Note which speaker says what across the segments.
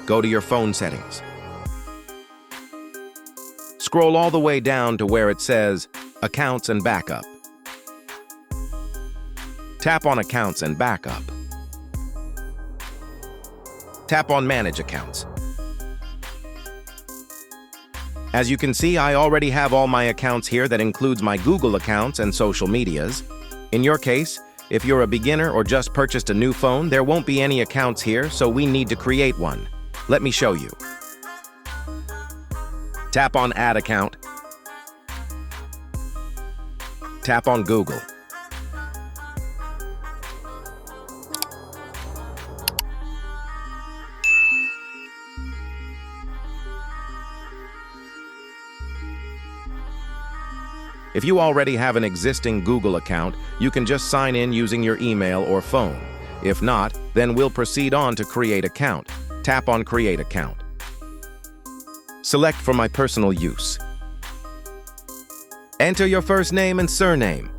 Speaker 1: Go to your phone settings. Scroll all the way down to where it says Accounts and Backup. Tap on Accounts and Backup. Tap on Manage Accounts. As you can see, I already have all my accounts here. That includes my Google accounts and social medias. In your case, if you're a beginner or just purchased a new phone, there won't be any accounts here, so we need to create one. Let me show you. Tap on Add Account. Tap on Google. If you already have an existing Google account, you can just sign in using your email or phone. If not, then we'll proceed on to Create Account. Tap on Create Account. Select for my personal use. Enter your first name and surname.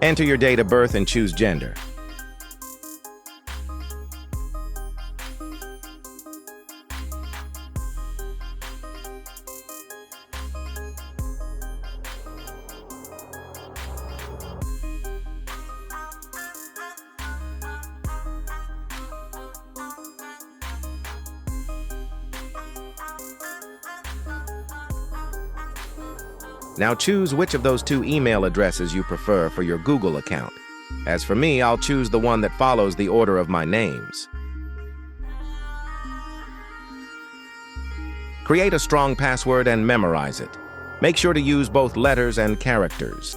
Speaker 1: Enter your date of birth and choose gender. Now choose which of those two email addresses you prefer for your Google account. As for me, I'll choose the one that follows the order of my names. Create a strong password and memorize it. Make sure to use both letters and characters.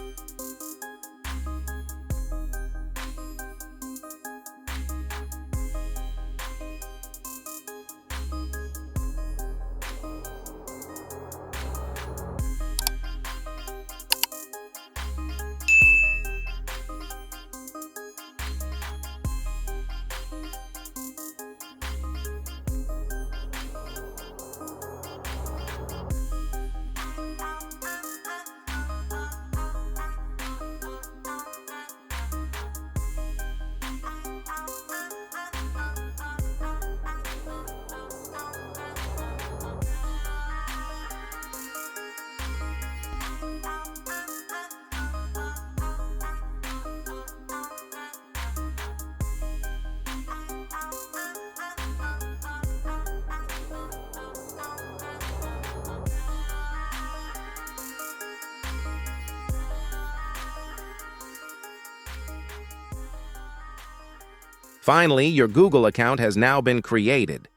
Speaker 1: Finally, your Google account has now been created.